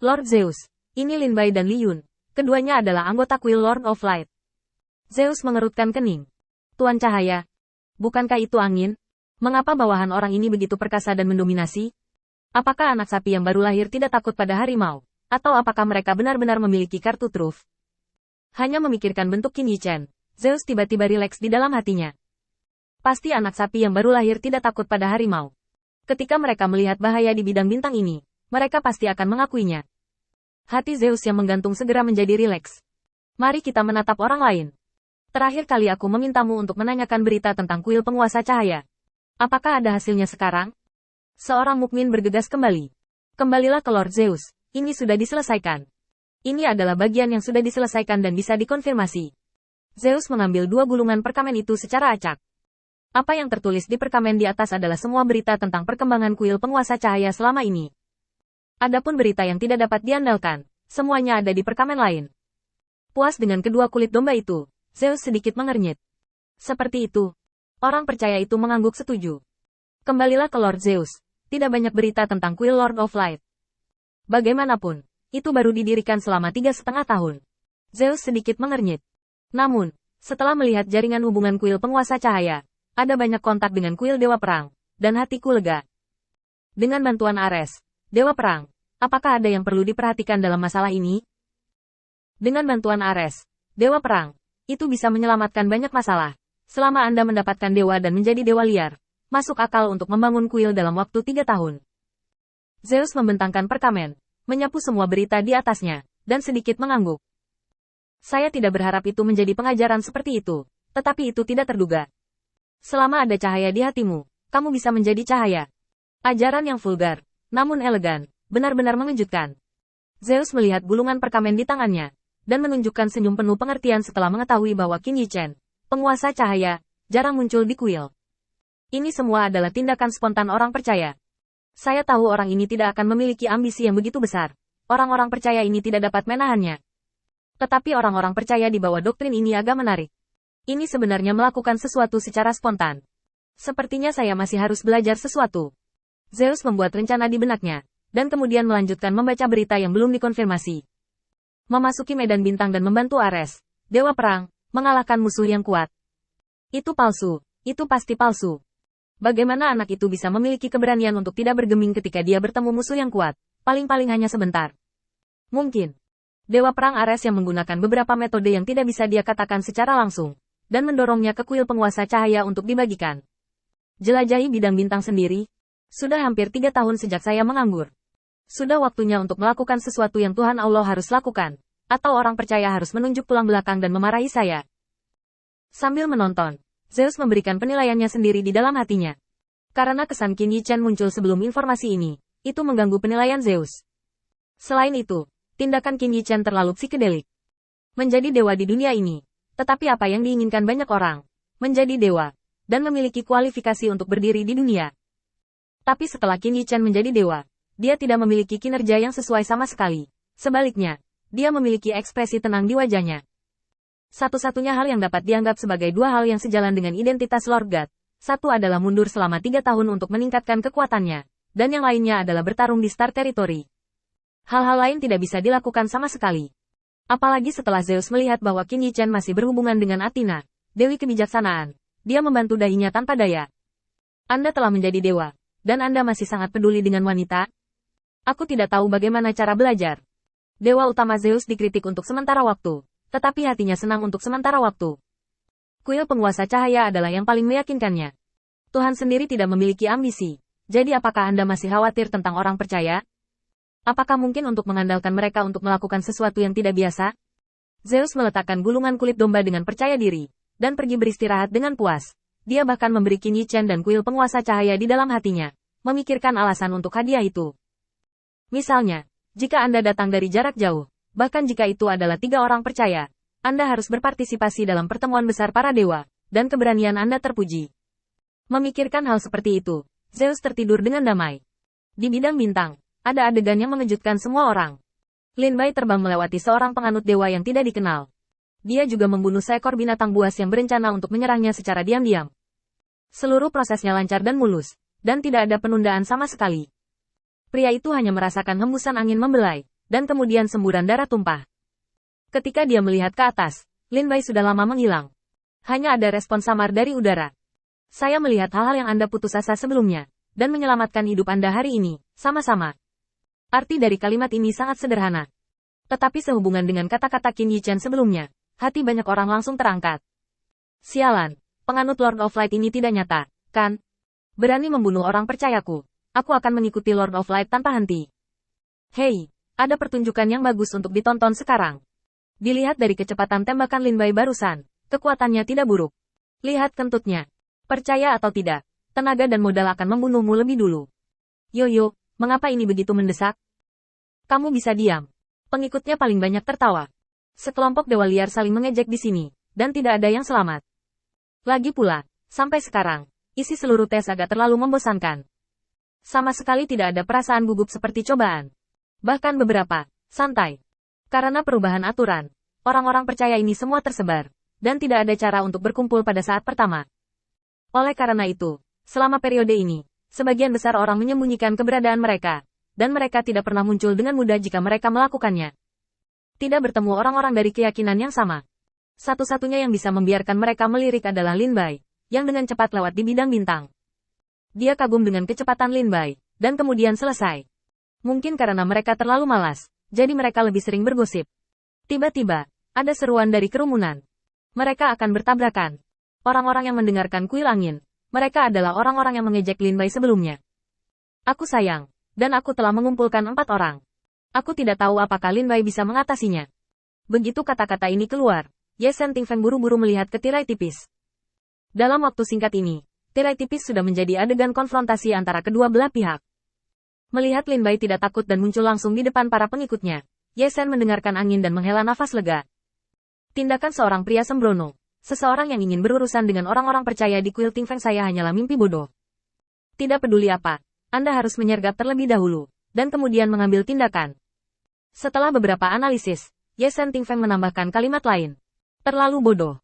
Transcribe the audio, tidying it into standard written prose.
Lord Zeus, ini Lin Bai dan Li Yun. Keduanya adalah anggota Kuil Lord of Light. Zeus mengerutkan kening. Tuan Cahaya, bukankah itu angin? Mengapa bawahan orang ini begitu perkasa dan mendominasi? Apakah anak sapi yang baru lahir tidak takut pada harimau? Atau apakah mereka benar-benar memiliki kartu truf? Hanya memikirkan bentuk Qin Yichen, Zeus tiba-tiba rileks di dalam hatinya. Pasti anak sapi yang baru lahir tidak takut pada harimau. Ketika mereka melihat bahaya di bidang bintang ini, mereka pasti akan mengakuinya. Hati Zeus yang menggantung segera menjadi rileks. Mari kita menatap orang lain. Terakhir kali aku memintamu untuk menanyakan berita tentang kuil penguasa cahaya. Apakah ada hasilnya sekarang? Seorang mukmin bergegas kembali. Kembalilah ke Lord Zeus, ini sudah diselesaikan. Ini adalah bagian yang sudah diselesaikan dan bisa dikonfirmasi. Zeus mengambil 2 gulungan perkamen itu secara acak. Apa yang tertulis di perkamen di atas adalah semua berita tentang perkembangan kuil penguasa cahaya selama ini. Adapun berita yang tidak dapat diandalkan, semuanya ada di perkamen lain. Puas dengan kedua kulit domba itu, Zeus sedikit mengernyit. Seperti itu. Orang percaya itu mengangguk setuju. Kembalilah ke Lord Zeus, tidak banyak berita tentang kuil Lord of Light. Bagaimanapun, itu baru didirikan selama 3,5 tahun. Zeus sedikit mengernyit. Namun, setelah melihat jaringan hubungan kuil penguasa cahaya, ada banyak kontak dengan kuil Dewa Perang, dan hatiku lega. Dengan bantuan Ares, Dewa Perang, apakah ada yang perlu diperhatikan dalam masalah ini? Dengan bantuan Ares, Dewa Perang, itu bisa menyelamatkan banyak masalah. Selama Anda mendapatkan dewa dan menjadi dewa liar, masuk akal untuk membangun kuil dalam waktu 3 tahun. Zeus membentangkan perkamen, menyapu semua berita di atasnya, dan sedikit mengangguk. Saya tidak berharap itu menjadi pengajaran seperti itu, tetapi itu tidak terduga. Selama ada cahaya di hatimu, kamu bisa menjadi cahaya. Ajaran yang vulgar, namun elegan, benar-benar mengejutkan. Zeus melihat gulungan perkamen di tangannya, dan menunjukkan senyum penuh pengertian setelah mengetahui bahwa Qin Yichen, penguasa cahaya, jarang muncul di kuil. Ini semua adalah tindakan spontan orang percaya. Saya tahu orang ini tidak akan memiliki ambisi yang begitu besar. Orang-orang percaya ini tidak dapat menahannya. Tetapi orang-orang percaya di bawah doktrin ini agak menarik. Ini sebenarnya melakukan sesuatu secara spontan. Sepertinya saya masih harus belajar sesuatu. Zeus membuat rencana di benaknya, dan kemudian melanjutkan membaca berita yang belum dikonfirmasi. Memasuki medan bintang dan membantu Ares, Dewa Perang, mengalahkan musuh yang kuat. Itu palsu, itu pasti palsu. Bagaimana anak itu bisa memiliki keberanian untuk tidak bergeming ketika dia bertemu musuh yang kuat, paling-paling hanya sebentar. Mungkin. Dewa Perang Ares yang menggunakan beberapa metode yang tidak bisa dia katakan secara langsung, dan mendorongnya ke kuil penguasa cahaya untuk dibagikan. Jelajahi bidang bintang sendiri. Sudah hampir 3 tahun sejak saya menganggur. Sudah waktunya untuk melakukan sesuatu yang Tuhan Allah harus lakukan, atau orang percaya harus menunjuk tulang belakang dan memarahi saya. Sambil menonton, Zeus memberikan penilaiannya sendiri di dalam hatinya. Karena kesan Qin Yichen muncul sebelum informasi ini, itu mengganggu penilaian Zeus. Selain itu, tindakan Qin Yichen terlalu psikedelik. Menjadi dewa di dunia ini. Tetapi apa yang diinginkan banyak orang? Menjadi dewa, dan memiliki kualifikasi untuk berdiri di dunia. Tapi setelah Qin Yichen menjadi dewa, dia tidak memiliki kinerja yang sesuai sama sekali. Sebaliknya, dia memiliki ekspresi tenang di wajahnya. Satu-satunya hal yang dapat dianggap sebagai 2 hal yang sejalan dengan identitas Lord God. Satu adalah mundur selama 3 tahun untuk meningkatkan kekuatannya, dan yang lainnya adalah bertarung di Star Territory. Hal-hal lain tidak bisa dilakukan sama sekali. Apalagi setelah Zeus melihat bahwa Qin Yichen masih berhubungan dengan Athena, Dewi Kebijaksanaan, dia membantu dahinya tanpa daya. Anda telah menjadi dewa, dan Anda masih sangat peduli dengan wanita? Aku tidak tahu bagaimana cara belajar. Dewa utama Zeus dikritik untuk sementara waktu, tetapi hatinya senang untuk sementara waktu. Kuil penguasa cahaya adalah yang paling meyakinkannya. Tuhan sendiri tidak memiliki ambisi, jadi apakah Anda masih khawatir tentang orang percaya? Apakah mungkin untuk mengandalkan mereka untuk melakukan sesuatu yang tidak biasa? Zeus meletakkan gulungan kulit domba dengan percaya diri, dan pergi beristirahat dengan puas. Dia bahkan memberi Qin Yichen dan kuil penguasa cahaya di dalam hatinya, memikirkan alasan untuk hadiah itu. Misalnya, jika Anda datang dari jarak jauh, bahkan jika itu adalah 3 orang percaya, Anda harus berpartisipasi dalam pertemuan besar para dewa, dan keberanian Anda terpuji. Memikirkan hal seperti itu, Zeus tertidur dengan damai. Di bidang bintang, ada adegan yang mengejutkan semua orang. Lin Bai terbang melewati seorang penganut dewa yang tidak dikenal. Dia juga membunuh seekor binatang buas yang berencana untuk menyerangnya secara diam-diam. Seluruh prosesnya lancar dan mulus, dan tidak ada penundaan sama sekali. Pria itu hanya merasakan hembusan angin membelai, dan kemudian semburan darah tumpah. Ketika dia melihat ke atas, Lin Bai sudah lama menghilang. Hanya ada respon samar dari udara. Saya melihat hal-hal yang Anda putus asa sebelumnya, dan menyelamatkan hidup Anda hari ini, sama-sama. Arti dari kalimat ini sangat sederhana. Tetapi sehubungan dengan kata-kata Qin Yichen sebelumnya, hati banyak orang langsung terangkat. Sialan, penganut Lord of Light ini tidak nyata, kan? Berani membunuh orang percayaku. Aku akan mengikuti Lord of Light tanpa henti. Hei, ada pertunjukan yang bagus untuk ditonton sekarang. Dilihat dari kecepatan tembakan Lin Bai barusan, kekuatannya tidak buruk. Lihat kentutnya. Percaya atau tidak, tenaga dan modal akan membunuhmu lebih dulu. Yoyo, mengapa ini begitu mendesak? Kamu bisa diam. Pengikutnya paling banyak tertawa. Sekelompok dewa liar saling mengejek di sini, dan tidak ada yang selamat. Lagi pula, sampai sekarang, isi seluruh tes agak terlalu membosankan. Sama sekali tidak ada perasaan gugup seperti cobaan. Bahkan beberapa, santai. Karena perubahan aturan, orang-orang percaya ini semua tersebar, dan tidak ada cara untuk berkumpul pada saat pertama. Oleh karena itu, selama periode ini, sebagian besar orang menyembunyikan keberadaan mereka, dan mereka tidak pernah muncul dengan mudah jika mereka melakukannya. Tidak bertemu orang-orang dari keyakinan yang sama. Satu-satunya yang bisa membiarkan mereka melirik adalah Lin Bai, yang dengan cepat lewat di bidang bintang. Dia kagum dengan kecepatan Lin Bai, dan kemudian selesai. Mungkin karena mereka terlalu malas, jadi mereka lebih sering bergosip. Tiba-tiba, ada seruan dari kerumunan. Mereka akan bertabrakan. Orang-orang yang mendengarkan kuil angin, mereka adalah orang-orang yang mengejek Lin Bai sebelumnya. Aku sayang, dan aku telah mengumpulkan 4 orang. Aku tidak tahu apakah Lin Bai bisa mengatasinya. Begitu kata-kata ini keluar, Ye Shen Tingfeng buru-buru melihat ke tirai tipis. Dalam waktu singkat ini, tirai tipis sudah menjadi adegan konfrontasi antara kedua belah pihak. Melihat Lin Bai tidak takut dan muncul langsung di depan para pengikutnya, Ye Shen mendengarkan angin dan menghela nafas lega. Tindakan seorang pria sembrono, seseorang yang ingin berurusan dengan orang-orang percaya di kuil Tingfeng saya hanyalah mimpi bodoh. Tidak peduli apa, Anda harus menyergap terlebih dahulu, dan kemudian mengambil tindakan. Setelah beberapa analisis, Ye Shen Tingfeng menambahkan kalimat lain. Terlalu bodoh.